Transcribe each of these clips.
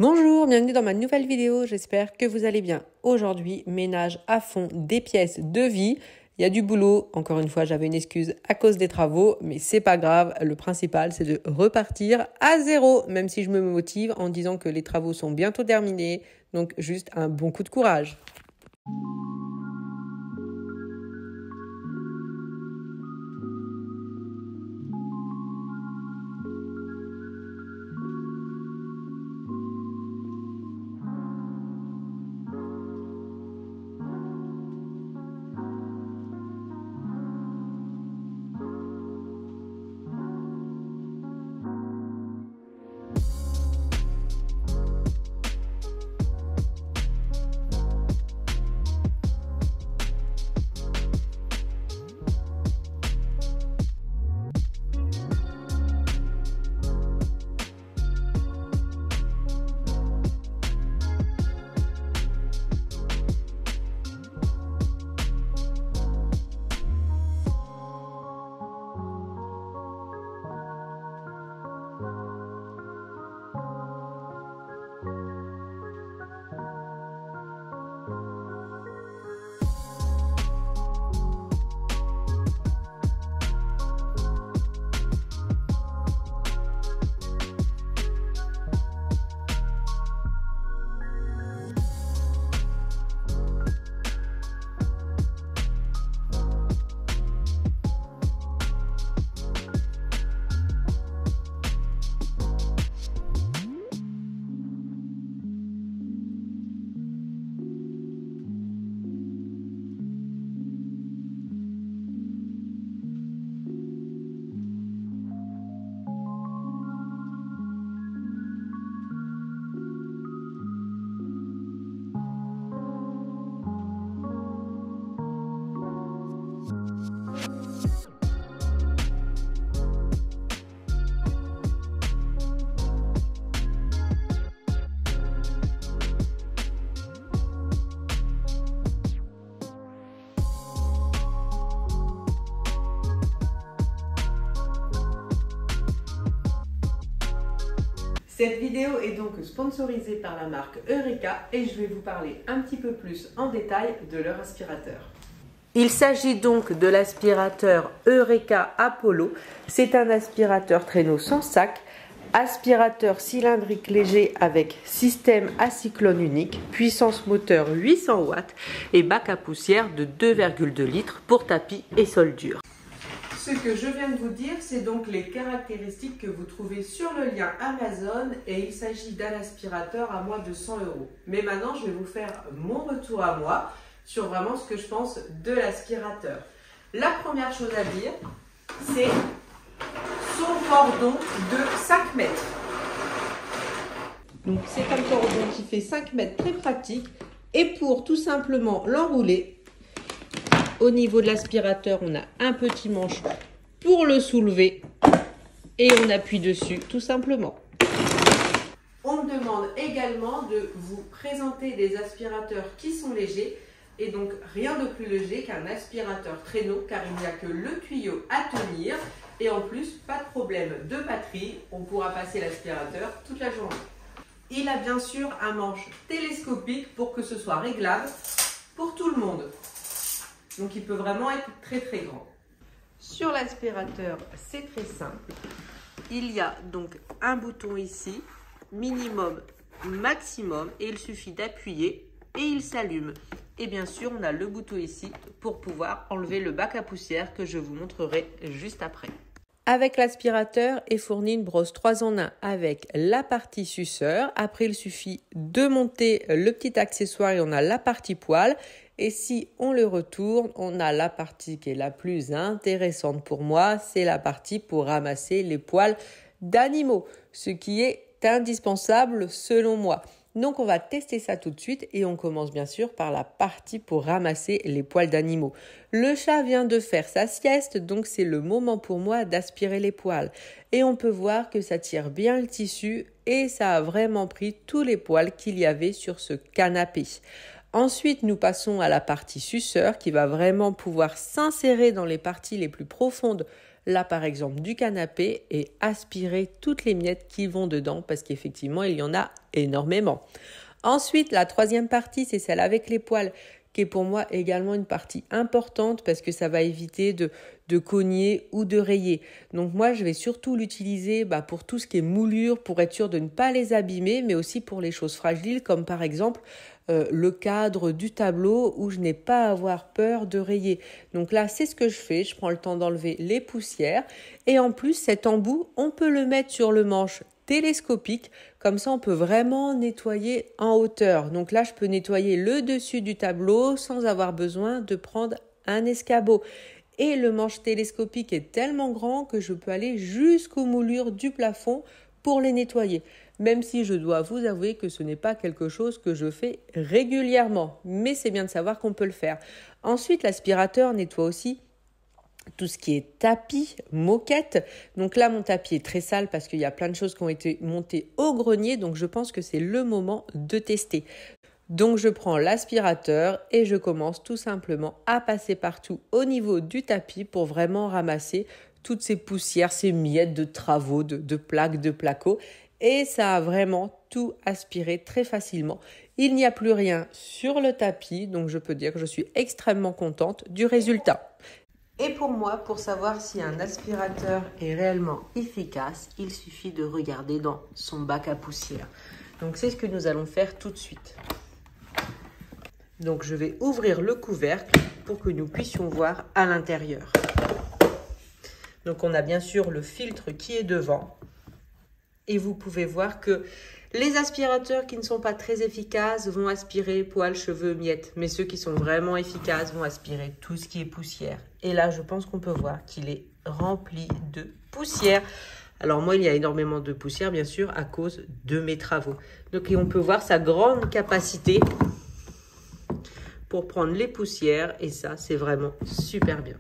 Bonjour, bienvenue dans ma nouvelle vidéo, j'espère que vous allez bien. Aujourd'hui, ménage à fond des pièces de vie. Il y a du boulot, encore une fois j'avais une excuse à cause des travaux, mais c'est pas grave, le principal c'est de repartir à zéro, même si je me motive en disant que les travaux sont bientôt terminés, donc juste un bon coup de courage. Cette vidéo est donc sponsorisée par la marque Eureka et je vais vous parler un petit peu plus en détail de leur aspirateur. Il s'agit donc de l'aspirateur Eureka Apollo. C'est un aspirateur traîneau sans sac, aspirateur cylindrique léger avec système à cyclone unique, puissance moteur 800 watts et bac à poussière de 2,2 litres pour tapis et sol dur. Ce que je viens de vous dire, c'est donc les caractéristiques que vous trouvez sur le lien Amazon et il s'agit d'un aspirateur à moins de 100 €. Mais maintenant, je vais vous faire mon retour à moi sur vraiment ce que je pense de l'aspirateur. La première chose à dire, c'est son cordon de 5 mètres. Donc c'est un cordon qui fait 5 mètres très pratique et pour tout simplement l'enrouler, au niveau de l'aspirateur, on a un petit manche pour le soulever et on appuie dessus tout simplement. On me demande également de vous présenter des aspirateurs qui sont légers et donc rien de plus léger qu'un aspirateur traîneau car il n'y a que le tuyau à tenir et en plus pas de problème de batterie, on pourra passer l'aspirateur toute la journée. Il a bien sûr un manche télescopique pour que ce soit réglable pour tout le monde. Donc il peut vraiment être très très grand. Sur l'aspirateur, c'est très simple. Il y a donc un bouton ici, minimum, maximum, et il suffit d'appuyer et il s'allume. Et bien sûr, on a le bouton ici pour pouvoir enlever le bac à poussière que je vous montrerai juste après. Avec l'aspirateur est fournie une brosse 3 en 1 avec la partie suceur. Après, il suffit de monter le petit accessoire et on a la partie poêle. Et si on le retourne, on a la partie qui est la plus intéressante pour moi, c'est la partie pour ramasser les poils d'animaux, ce qui est indispensable selon moi. Donc on va tester ça tout de suite et on commence bien sûr par la partie pour ramasser les poils d'animaux. Le chat vient de faire sa sieste, donc c'est le moment pour moi d'aspirer les poils. Et on peut voir que ça tire bien le tissu et ça a vraiment pris tous les poils qu'il y avait sur ce canapé. Ensuite, nous passons à la partie suceur qui va vraiment pouvoir s'insérer dans les parties les plus profondes là par exemple du canapé et aspirer toutes les miettes qui vont dedans parce qu'effectivement il y en a énormément. Ensuite, la troisième partie, c'est celle avec les poils, qui est pour moi également une partie importante parce que ça va éviter de cogner ou de rayer. Donc moi, je vais surtout l'utiliser pour tout ce qui est moulure, pour être sûr de ne pas les abîmer, mais aussi pour les choses fragiles, comme par exemple le cadre du tableau où je n'ai pas à avoir peur de rayer. Donc là, c'est ce que je fais. Je prends le temps d'enlever les poussières. Et en plus, cet embout, on peut le mettre sur le manche télescopique, comme ça on peut vraiment nettoyer en hauteur. Donc là je peux nettoyer le dessus du tableau sans avoir besoin de prendre un escabeau. Et le manche télescopique est tellement grand que je peux aller jusqu'aux moulures du plafond pour les nettoyer. Même si je dois vous avouer que ce n'est pas quelque chose que je fais régulièrement, mais c'est bien de savoir qu'on peut le faire. Ensuite, l'aspirateur nettoie aussi tout ce qui est tapis, moquette. Donc là, mon tapis est très sale parce qu'il y a plein de choses qui ont été montées au grenier. Donc je pense que c'est le moment de tester. Donc je prends l'aspirateur et je commence tout simplement à passer partout au niveau du tapis pour vraiment ramasser toutes ces poussières, ces miettes de travaux, de plaques, de placo. Et ça a vraiment tout aspiré très facilement. Il n'y a plus rien sur le tapis, donc je peux dire que je suis extrêmement contente du résultat. Et pour moi, pour savoir si un aspirateur est réellement efficace, il suffit de regarder dans son bac à poussière. Donc c'est ce que nous allons faire tout de suite. Donc je vais ouvrir le couvercle pour que nous puissions voir à l'intérieur. Donc on a bien sûr le filtre qui est devant. Et vous pouvez voir que les aspirateurs qui ne sont pas très efficaces vont aspirer poils, cheveux, miettes. Mais ceux qui sont vraiment efficaces vont aspirer tout ce qui est poussière. Et là, je pense qu'on peut voir qu'il est rempli de poussière. Alors moi, il y a énormément de poussière, bien sûr, à cause de mes travaux. Donc on peut voir sa grande capacité pour prendre les poussières. Et ça, c'est vraiment super bien.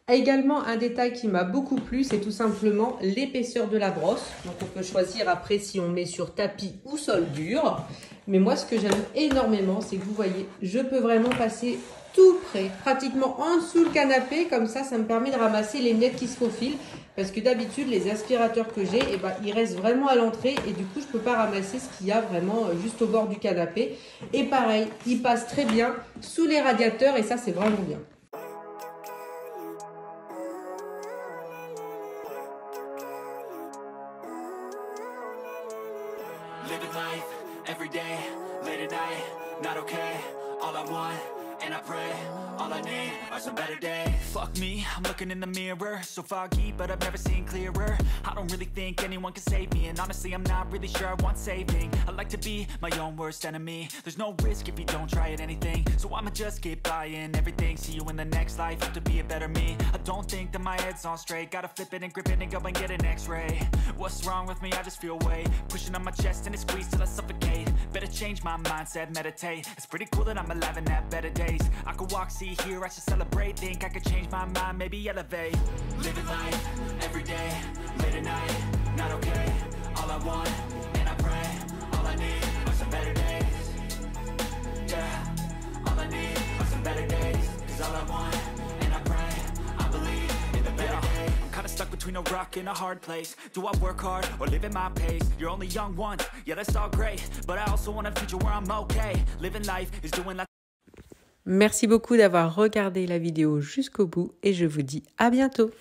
Également, un détail qui m'a beaucoup plu, c'est tout simplement l'épaisseur de la brosse. Donc, on peut choisir après si on met sur tapis ou sol dur. Mais moi, ce que j'aime énormément, c'est que vous voyez, je peux vraiment passer tout près, pratiquement en dessous le canapé. Comme ça me permet de ramasser les miettes qui se faufilent. Parce que d'habitude, les aspirateurs que j'ai, ils restent vraiment à l'entrée. Et du coup, je ne peux pas ramasser ce qu'il y a vraiment juste au bord du canapé. Et pareil, ils passent très bien sous les radiateurs. Et ça, c'est vraiment bien. Living life, every day, late at night, not okay. All I want, and I pray, all I need are some better days. Fuck me, I'm looking in the mirror, so foggy, but I've never seen clearer. I don't really think anyone can save me, and honestly I'm not really sure I want saving. I like to be my own worst enemy. There's no risk if you don't try at anything, so I'ma just keep buying everything. See you in the next life, have to be a better me. I don't think that my head's on straight, gotta flip it and grip it and go and get an x-ray. What's wrong with me? I just feel weight pushing on my chest and it squeezes till I suffocate. Better change my mindset, meditate. It's pretty cool that I'm alive and have better days. I could walk, see, hear, I should celebrate. Think I could change my mind, maybe elevate. Living life, every day, late at night, not okay. All I want, and I pray, all I need are some better days. Yeah, all I need are some better days. Cause all I want, and I pray, I believe in the better days. I'm kinda stuck between a rock and a hard place. Do I work hard or live at my pace? You're only young once, yeah that's all great, but I also want a future where I'm okay. Living life is doing like. Merci beaucoup d'avoir regardé la vidéo jusqu'au bout et je vous dis à bientôt.